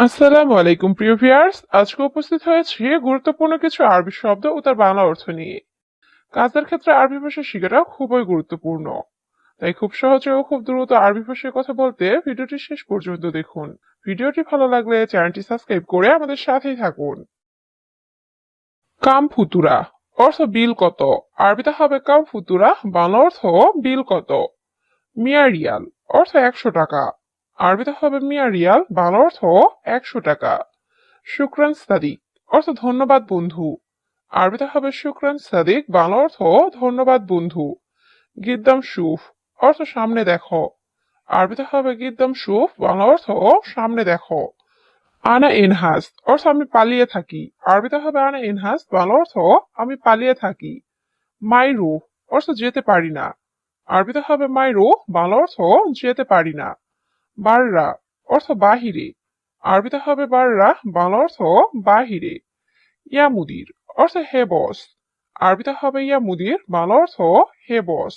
আসসালামু আলাইকুম প্রিয় ভিউয়ার্স, আজকে উপস্থিত হয়েছি গুরুত্বপূর্ণ কিছু আরবি শব্দ ও তার বাংলা অর্থ নিয়ে। কাজের ক্ষেত্রে আরবি ভাষা শেখাটা খুবই গুরুত্বপূর্ণ, তাই খুব সহজে ও খুব দ্রুত আরবি ভাষায় কথা বলতে ভিডিওটি শেষ পর্যন্ত দেখুন। ভিডিওটি ভালো লাগলে চ্যানেলটি সাবস্ক্রাইব করে আমাদের সাথেই থাকুন। কাম ফুতুরা অর্থ বিল কত? আরবিতে হবে কাম ফুতুরা, বাংলা অর্থ বিল কত। মিয়া রিয়াল অর্থ 100 টাকা, আরবিতে হবে মিয়া রিয়াল, বাংলা অর্থ 100 টাকা। শুকরান সাদিক অর্থ ধন্যবাদ বন্ধু, আরবিতে হবে শুকরান সাদিক, বাংলা অর্থ ধন্যবাদ বন্ধু। গিদ্দাম শুফ অর্থ সামনে দেখো, আরবিতে হবে গিদ্দাম শুফ, বাংলা অর্থ সামনে দেখো। আনা এনহাস অর্থ আমি পালিয়ে থাকি, আরবিতে হবে আনা এনহাস, বাংলা অর্থ আমি পালিয়ে থাকি। মাইরু অর্থ যেতে পারি না, আরবিতে হবে মাইরু, বাংলা অর্থ যেতে পারি না। বাররা অর্থ বাহিরে, আরবিতে হবে বাররা, বাংলা অর্থ বাহিরে। ইয়া মুদির অর্থ হে বস, আরবিতে হবে ইয়া মুদির, বাংলা অর্থ হে বস।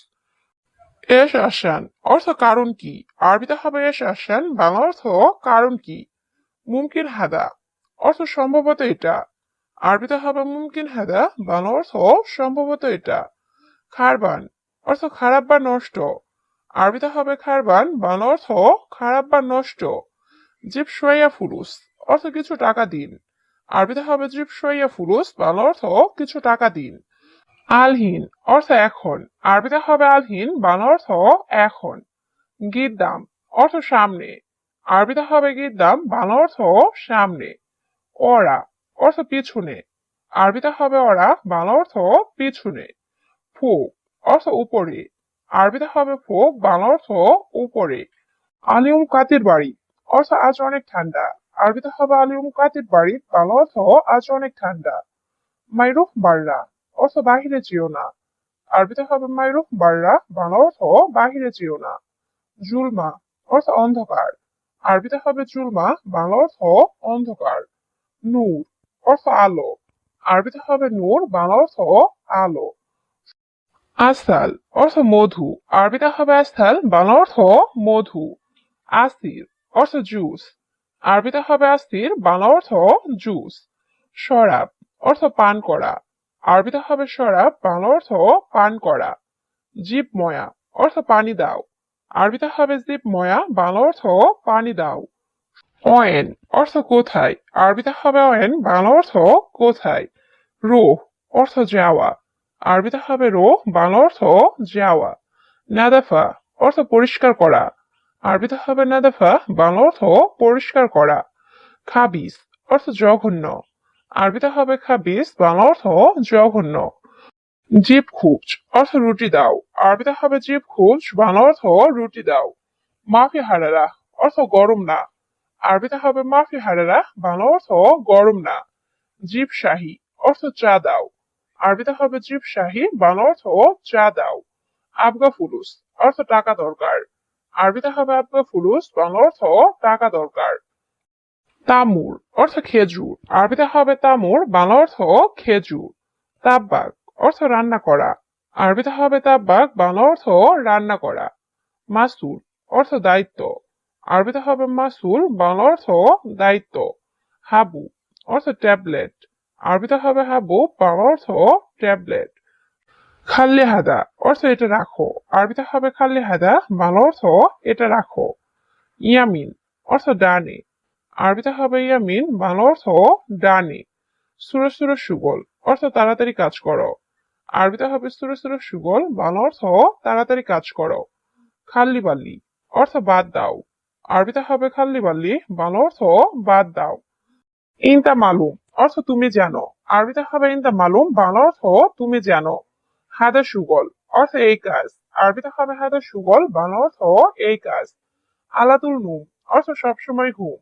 এস আসান অর্থ কারণ কি, আরবিতে হবে এস আসান, বাংলা অর্থ কারণ কি। মুমকিন হাদা অর্থ সম্ভবত এটা, আরবিতে হবে মুমকিন হাদা, বাংলা অর্থ সম্ভবত এটা। খারবান অর্থ খারাপ বা নষ্ট, আরবিতে হবে খারবান, বাংলা অর্থ খারাপ বা নষ্ট। জিব শোয়া ফুরুস অর্থ কিছু টাকা দিন, আরবিতে হবে জিব শোয়া ফুরুস, বাংলা অর্থ কিছু টাকা দিন। আলহিন অর্থ এখন, আরবিতে হবে আলহিন, বাংলা অর্থ এখন। গিদ্দাম অর্থ সামনে, আরবিতে হবে গিদ্দাম, বাংলা অর্থ সামনে। ওরা অর্থ পিছনে, আরবিতে হবে ওরা, বাংলা অর্থ পিছনে। ফুক অর্থ উপরে, আরবিতে হবে ফুক, বাংলা অর্থ উপরে। আলিউম কাতির বাড়ি অর্থ আজ অনেক ঠান্ডা, আরবিতে হবে আলিউম কাতির বাড়ি, বাংলা অর্থ আজ অনেক ঠান্ডা। মাইরুফ বাররা অর্থ বাহিরে যেও না, আরবিতে হবে মাইরুফ বাররা, বাংলা অর্থ বাহিরে যেও না। জুলমা অর্থ অন্ধকার, আরবিতে হবে জুলমা, বাংলা অর্থ অন্ধকার। নূর অর্থ আলো, আরবিতে হবে নূর, বাংলা অর্থ আলো। আস্তাল অর্থ মধু, আরবিতে হবে আস্তাল, বাংলা অর্থ মধু। আসির অর্থ জুস, আরবিতে হবে আসির, বাংলা অর্থ জুস। শরাব অর্থ পান করা, আরবিতে হবে শরাব, বাংলা অর্থ পান করা। জিব ময়া অর্থ পানি দাও, আরবিতে হবে জিব ময়া, বাংলা অর্থ পানি দাও। অয়েন অর্থ কোথায়, আরবিতে হবে অয়েন, বাংলা অর্থ কোথায়। রোহ অর্থ যাওয়া, আরবিতে হবে রোহ, বাংলা অর্থ যাওয়া। নাদাফা অর্থ পরিষ্কার করা, আরবিতে হবে নাদাফা, বাংলা অর্থ পরিষ্কার করা। খাবিস অর্থ জঘন্য, আরবিতে হবে খাবিস, বাংলা অর্থ জঘন্য। জিব খুবজ অর্থ রুটি দাও, আরবিতে হবে জিব খুবজ, বাংলা অর্থ রুটি দাও। মাফি হারারা অর্থ গরম না, আরবিতে হবে মাফি হারারা, বাংলা অর্থ গরম না। জিব শাহী অর্থ চা দাও, আরবিতে হবে জিব শাহী, বাংলা অর্থ চা দাও। আবগা ফুলুস অর্থ টাকা দরকার, আরবিতে হবে আবগা ফুলুস, বাংলা অর্থ টাকা দরকার। তামুর অর্থ খেজুর, আরবিতে হবে তামুর, বাংলা অর্থ খেজুর। তাব্বাক অর্থ রান্না করা, আরবিতে হবে তাব্বাক, বাংলা অর্থ রান্না করা। মাসুল অর্থ দায়িত্ব, আরবিতে হবে মাসুল, বাংলা অর্থ দায়িত্ব। হাবু অর্থ ট্যাবলেট, আরবিতে হবে হাবু, বাংলা অর্থ ট্যাবলেট। খাল্লি হাদা অর্থ এটা রাখো, আরবিতে হবে খাল্লি হাদা, বাংলা অর্থ এটা রাখো। ইয়ামিন অর্থ ডানে, আরবিতে হবে ইয়ামিন, বাংলা অর্থ ডানে। সুরে সুরে সুগল অর্থ তাড়াতাড়ি কাজ করো, আরবিতে হবে সুরে সুরে সুগল, বাংলা অর্থ তাড়াতাড়ি কাজ করো। খাল্লি বাল্লি অর্থ বাদ দাও, আরবিতে হবে খাল্লি বাল্লি, বাংলা অর্থ বাদ দাও। ইনতা মালুম অর্থ তুমি জানো, আরবিতে হবে ইনতা মালুম, বাংলা অর্থ তুমি জানো। হাদা সুগল অর্থ এই কাজ, আরবিতে হবে হাদা সুগল, বাংলা অর্থ এই কাজ। আলাতুল নুম অর্থ সবসময় ঘুম,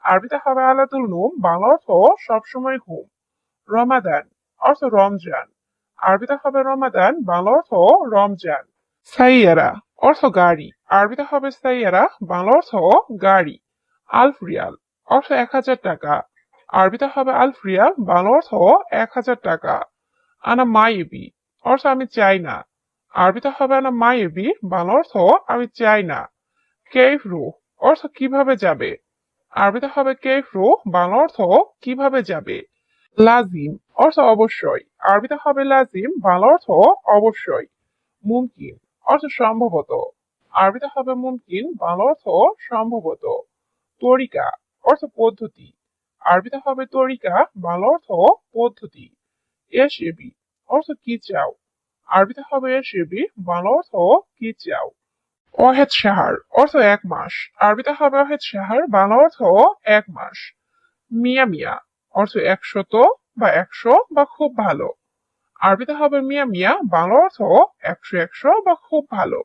আরবিতে হবে আলাতুল নুম, বাংলা অর্থ সবসময় ঘুম। রমাদান অর্থ রমজান, আরবিতে হবে রমাদান, বাংলা অর্থ রমজান। সাইয়ারা অর্থ গাড়ি, আরবিতে হবে সাইয়ারা, বাংলা অর্থ গাড়ি। আলফ রিয়াল অর্থ 1000 টাকা, আরবিতে হবে আলফ রিয়াল, বাংলা অর্থ 1000 টাকা। আনা মাইবি অর্থ আমি চাই না, আরবিতে হবে আনা মাইবি, বাংলা অর্থ আমি চাই না। কেইফ রুহ অর্থ কিভাবে যাবে, আরবিতে হবে কেফরু, বাংলা অর্থ কিভাবে যাবে। লাজিম অর্থ অবশ্যই, আরবিতে হবে লাজিম, বাংলা অর্থ অবশ্যই। মুমকিন অর্থ সম্ভবত, আরবিতে হবে মুমকিন, বাংলা অর্থ সম্ভবত। তরিকা অর্থ পদ্ধতি, আরবিতে হবে তরিকা, বাংলা অর্থ পদ্ধতি। এসেবি অর্থ কি চাও, আরবিতে হবে এসেবি, বাংলা অর্থ কি চাও। ওয়াহেদ শাহর অর্থ 1 মাস, আরবিতে হবে ওয়াহেদ শাহর, বাংলা অর্থ 1 মাস। মিয়া মিয়া অর্থ 100 বা 100 বা খুব ভালো, আরবিতে হবে মিয়া মিয়া, বাংলা অর্থ 100 বা খুব ভালো।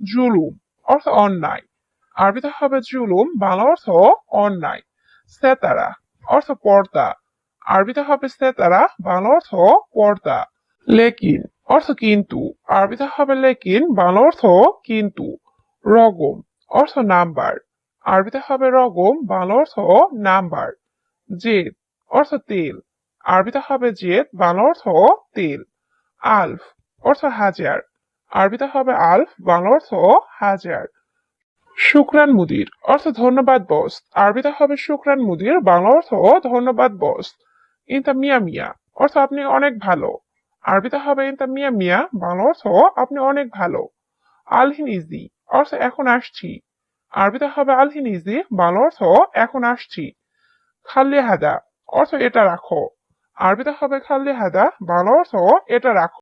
জুলুম অর্থ অন্যায়, আরবিতে হবে জুলুম, বাংলা অর্থ অন্যায়। সেতারা অর্থ পর্দা, আরবিতে হবে সেতারা, বাংলা অর্থ পর্দা। লেকিন অর্থ কিন্তু, আরবিতে হবে লেকিন, বাংলা অর্থ কিন্তু। রগম অর্থ নাম্বার, আরবিতে হবে রগম, বাংলা অর্থ নাম্বার। জেদ অর্থ তেল, আরবিতে হবে জেদ, বাংলা অর্থ তেল। আলফ অর্থ হাজার, আরবিতে হবে আলফ, বাংলা অর্থ হাজার। শুকরান মুদির অর্থ ধন্যবাদ বস, আরবিতে হবে শুকরান মুদির, বাংলা অর্থ ধন্যবাদ বস। ইনতা মিয়া মিয়া অর্থ আপনি অনেক ভালো, আরবিতে হবে ইনতা মিয়া মিয়া, বাংলা অর্থ আপনি অনেক ভালো। আলহিন ইজি অর্থ এখন আসছি, আরবিতে হবে আলহিন ইজি, বাংলা অর্থ এখন আসছি। খাল্লি হাদা অর্থ এটা রাখো, আরবিতে হবে খাল্লি হাদা, বাংলা অর্থ এটা রাখো।